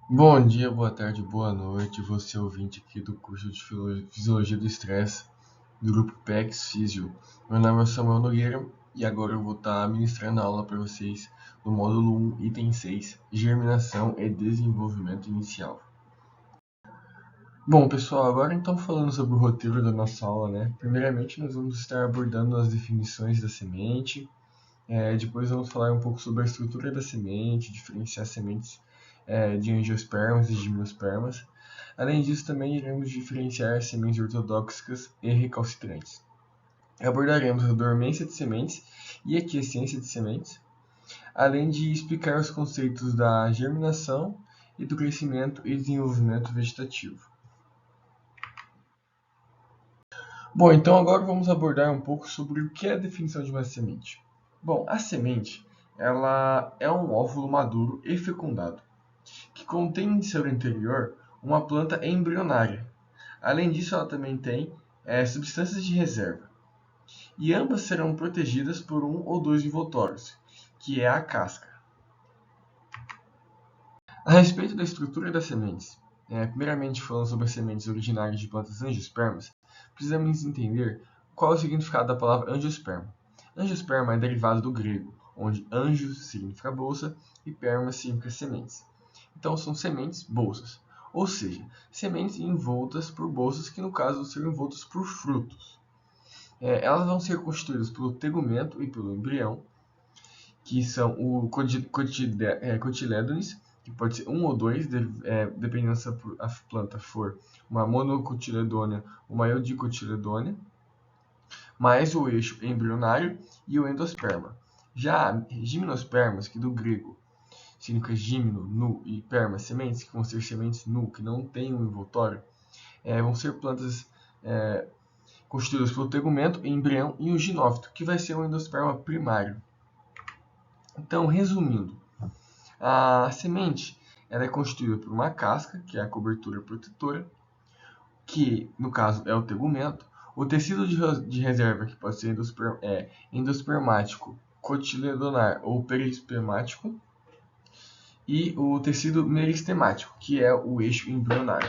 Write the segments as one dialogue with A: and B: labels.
A: Bom dia, boa tarde, boa noite, você ouvinte aqui do curso de Fisiologia do Estresse do grupo PEX Físio. Meu nome é Samuel Nogueira e agora eu vou estar ministrando a aula para vocês do módulo 1, item 6, Germinação e Desenvolvimento Inicial. Bom, pessoal, agora então falando sobre o roteiro da nossa aula, né? Primeiramente nós vamos estar abordando as definições da semente, depois vamos falar um pouco sobre a estrutura da semente, diferenciar sementes de angiospermas e gimnospermas. Além disso, também iremos diferenciar sementes ortodoxas e recalcitrantes. Abordaremos a dormência de sementes e a quiescência de sementes, além de explicar os conceitos da germinação e do crescimento e desenvolvimento vegetativo. Bom, então agora vamos abordar um pouco sobre o que é a definição de uma semente. Bom, a semente ela é um óvulo maduro e fecundado, que contém em seu interior uma planta embrionária. Além disso, ela também tem substâncias de reserva, e ambas serão protegidas por um ou dois envoltórios, que é a casca. A respeito da estrutura das sementes, primeiramente falando sobre as sementes originárias de plantas angiospermas, precisamos entender qual é o significado da palavra angiosperma. Angiosperma é derivado do grego, onde angios significa bolsa e perma significa sementes. Então são sementes bolsas, ou seja, sementes envoltas por bolsas que no caso vão ser envoltas por frutos. Elas vão ser constituídas pelo tegumento e pelo embrião, que são o cotilédones, que pode ser um ou dois, dependendo se a planta for uma monocotiledônea ou uma eudicotiledônea, mais o eixo embrionário e o endosperma. Já gimnospermas, que do grego significa gimno, nu, e perma, sementes, que vão ser sementes nu, que não têm um envoltório, vão ser plantas constituídas pelo tegumento, embrião e o ginófito, que vai ser o endosperma primário. Então, resumindo, a semente ela é constituída por uma casca, que é a cobertura protetora, que no caso é o tegumento, o tecido de reserva, que pode ser endospermático, cotiledonar ou perispermático, e o tecido meristemático, que é o eixo embrionário.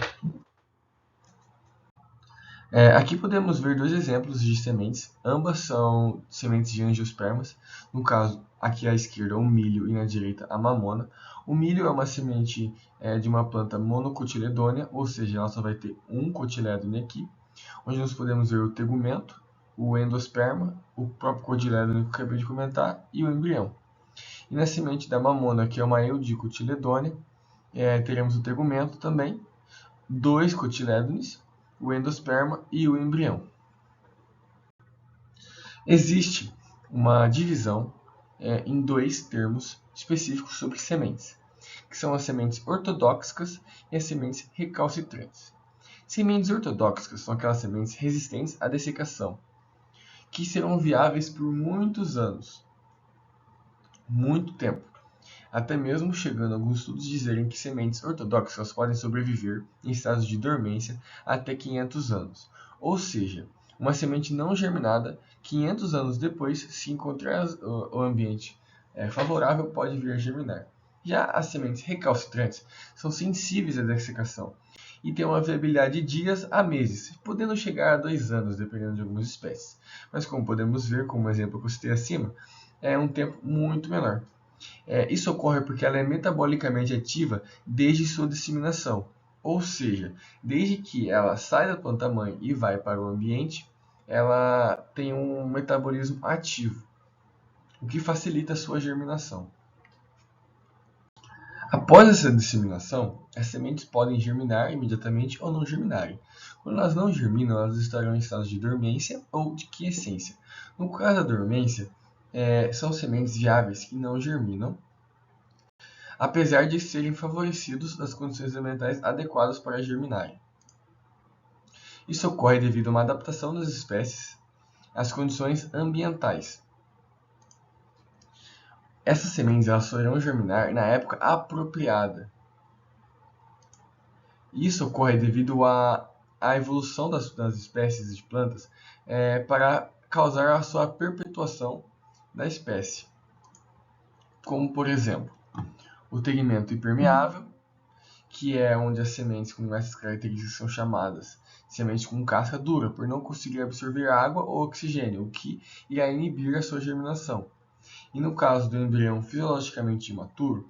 A: Aqui podemos ver dois exemplos de sementes, ambas são sementes de angiospermas, no caso, aqui à esquerda o milho e na direita a mamona. O milho é uma semente de uma planta monocotiledônea, ou seja, ela só vai ter um cotilédone aqui, onde nós podemos ver o tegumento, o endosperma, o próprio cotilédone que eu acabei de comentar e o embrião. E na semente da mamona, que é uma eudicotiledônea, teremos o tegumento também, dois cotilédones, o endosperma e o embrião. Existe uma divisão em dois termos específicos sobre sementes, que são as sementes ortodoxas e as sementes recalcitrantes. Sementes ortodoxas são aquelas sementes resistentes à dessecação, que serão viáveis por muitos anos, muito tempo, até mesmo chegando alguns estudos dizerem que sementes ortodoxas podem sobreviver em estados de dormência até 500 anos. Ou seja, uma semente não germinada, 500 anos depois, se encontrar o ambiente favorável, pode vir a germinar. Já as sementes recalcitrantes são sensíveis à dessecação e têm uma viabilidade de dias a meses, podendo chegar a 2 anos, dependendo de algumas espécies. Mas como podemos ver, como o exemplo que eu citei acima, é um tempo muito menor. Isso ocorre porque ela é metabolicamente ativa desde sua disseminação, ou seja, desde que ela sai da planta-mãe e vai para o ambiente, ela tem um metabolismo ativo, o que facilita a sua germinação. Após essa disseminação, as sementes podem germinar imediatamente ou não germinarem. Quando elas não germinam, elas estarão em estado de dormência ou de quiescência. No caso da dormência, são sementes viáveis que não germinam, apesar de serem favorecidos das condições ambientais adequadas para germinarem. Isso ocorre devido a uma adaptação das espécies às condições ambientais. Essas sementes elas só irão germinar na época apropriada. Isso ocorre devido à evolução das espécies de plantas para causar a sua perpetuação da espécie, como por exemplo o tegmento impermeável, que é onde as sementes com essas características são chamadas sementes com casca dura, por não conseguir absorver água ou oxigênio, o que irá inibir a sua germinação. E no caso do embrião fisiologicamente imaturo,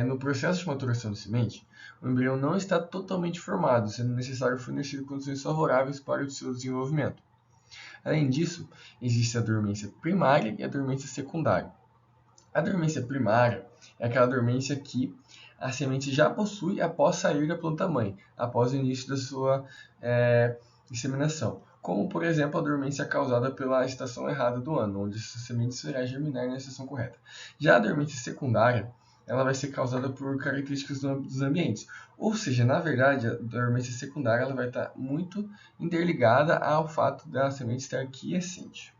A: no processo de maturação da semente, o embrião não está totalmente formado, sendo necessário fornecer condições favoráveis para o seu desenvolvimento. Além disso, existe a dormência primária e a dormência secundária. A dormência primária é aquela dormência que a semente já possui após sair da planta-mãe, após o início da sua disseminação, como, por exemplo, a dormência causada pela estação errada do ano, onde essa semente irá germinar na estação correta. Já a dormência secundária, ela vai ser causada por características dos ambientes, ou seja, na verdade, a dormência secundária ela vai estar muito interligada ao fato da semente estar quiescente.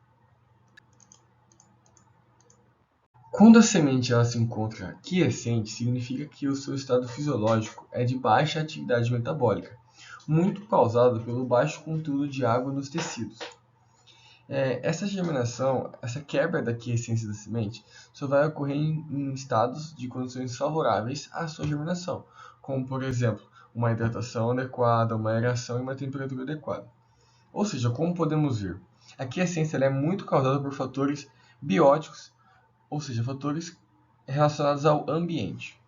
A: Quando a semente ela se encontra quiescente, significa que o seu estado fisiológico é de baixa atividade metabólica, muito causado pelo baixo conteúdo de água nos tecidos. Essa germinação, essa quebra da quiescência da semente, só vai ocorrer em estados de condições favoráveis à sua germinação, como, por exemplo, uma hidratação adequada, uma aeração e uma temperatura adequada. Ou seja, como podemos ver, a quiescência é muito causada por fatores bióticos, ou seja, fatores relacionados ao ambiente.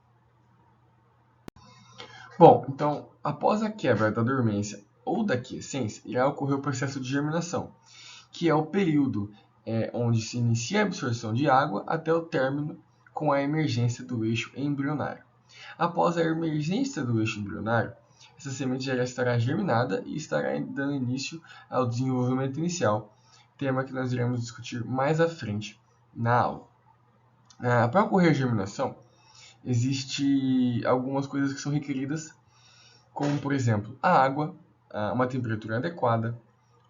A: Bom, então, após a quebra da dormência ou da quiescência, irá ocorrer o processo de germinação, que é o período onde se inicia a absorção de água até o término com a emergência do eixo embrionário. Após a emergência do eixo embrionário, essa semente já estará germinada e estará dando início ao desenvolvimento inicial, tema que nós iremos discutir mais à frente na aula. Para ocorrer a germinação, existem algumas coisas que são requeridas, como, por exemplo, a água, uma temperatura adequada,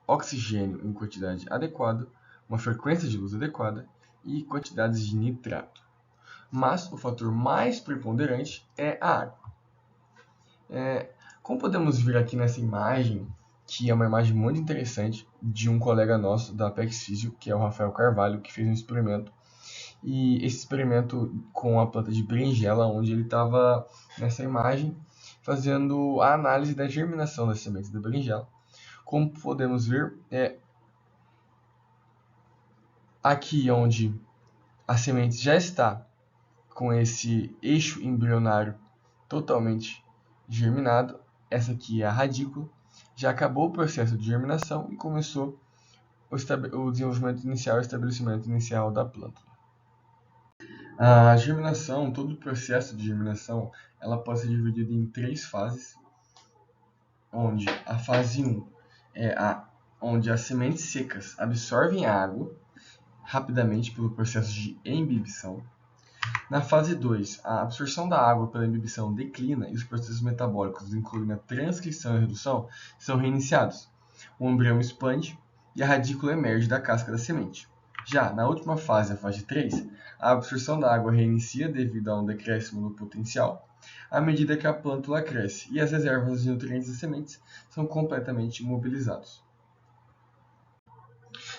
A: oxigênio em quantidade adequada, uma frequência de luz adequada e quantidades de nitrato. Mas o fator mais preponderante é a água. Como podemos ver aqui nessa imagem, que é uma imagem muito interessante de um colega nosso da Apex Physio, que é o Rafael Carvalho, que fez um experimento. E esse experimento com a planta de berinjela, onde ele estava nessa imagem fazendo a análise da germinação das sementes da berinjela. Como podemos ver, aqui onde a semente já está com esse eixo embrionário totalmente germinado, essa aqui é a radícula, já acabou o processo de germinação e começou o desenvolvimento inicial, o estabelecimento inicial da planta. A germinação, todo o processo de germinação, ela pode ser dividida em 3 fases, onde a fase 1 é onde as sementes secas absorvem a água rapidamente pelo processo de embibição. Na fase 2, a absorção da água pela embibição declina e os processos metabólicos, incluindo a transcrição e redução, são reiniciados. O embrião expande e a radícula emerge da casca da semente. Já na última fase, a fase 3, a absorção da água reinicia devido a um decréscimo no potencial, à medida que a plântula cresce e as reservas de nutrientes das sementes são completamente imobilizados.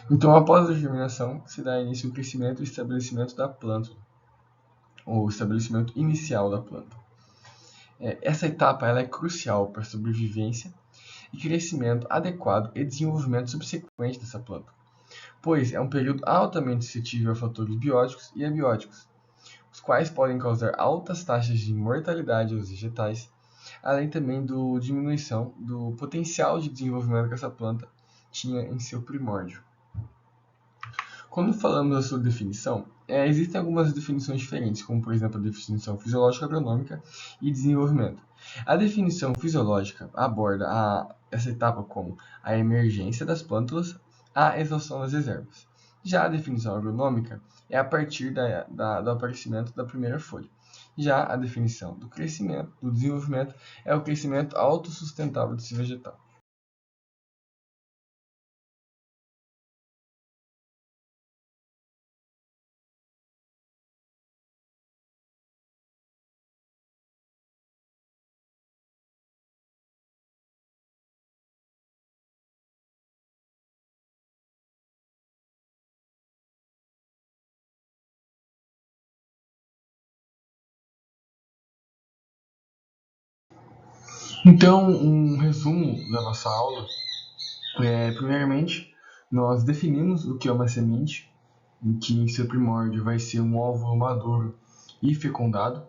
A: Então, após a germinação, se dá início ao crescimento e estabelecimento da plântula, ou estabelecimento inicial da planta. Essa etapa ela é crucial para a sobrevivência e crescimento adequado e desenvolvimento subsequente dessa planta, pois é um período altamente suscetível a fatores bióticos e abióticos, os quais podem causar altas taxas de mortalidade aos vegetais, além também da diminuição do potencial de desenvolvimento que essa planta tinha em seu primórdio. Quando falamos da sua definição, existem algumas definições diferentes, como por exemplo a definição fisiológica agronômica e desenvolvimento. A definição fisiológica aborda essa etapa como a emergência das plântulas à exaustão das reservas. Já a definição agronômica é a partir do aparecimento da primeira folha. Já a definição do crescimento, do desenvolvimento, é o crescimento autossustentável desse vegetal. Então, um resumo da nossa aula primeiramente, nós definimos o que é uma semente, em que em seu primórdio vai ser um óvulo maduro e fecundado.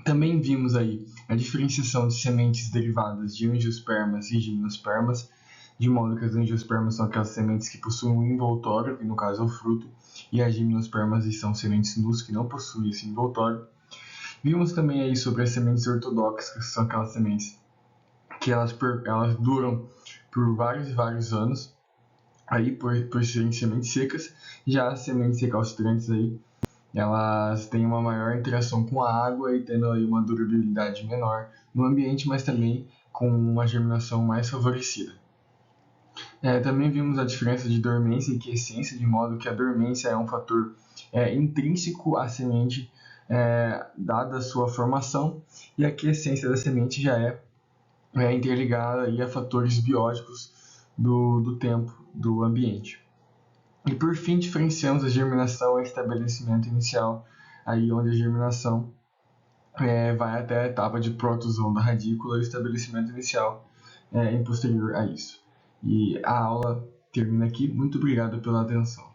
A: Também vimos aí a diferenciação de sementes derivadas de angiospermas e gimnospermas, de modo que as angiospermas são aquelas sementes que possuem um envoltório, que no caso é o fruto, e as gimnospermas são sementes nus que não possuem esse envoltório. Vimos também aí sobre as sementes ortodoxas, que são aquelas sementes que elas duram por vários e vários anos, aí por serem sementes secas. Já as sementes recalcitrantes aí, elas têm uma maior interação com a água e tendo aí uma durabilidade menor no ambiente, mas também com uma germinação mais favorecida. Também vimos a diferença de dormência e quiescência, de modo que a dormência é um fator intrínseco à semente, dada a sua formação, e a quiescência da semente já é interligada aí a fatores bióticos do tempo, do ambiente. E por fim, diferenciamos a germinação e estabelecimento inicial, aí onde a germinação vai até a etapa de protusão da radícula e o estabelecimento inicial em posterior a isso. E a aula termina aqui. Muito obrigado pela atenção.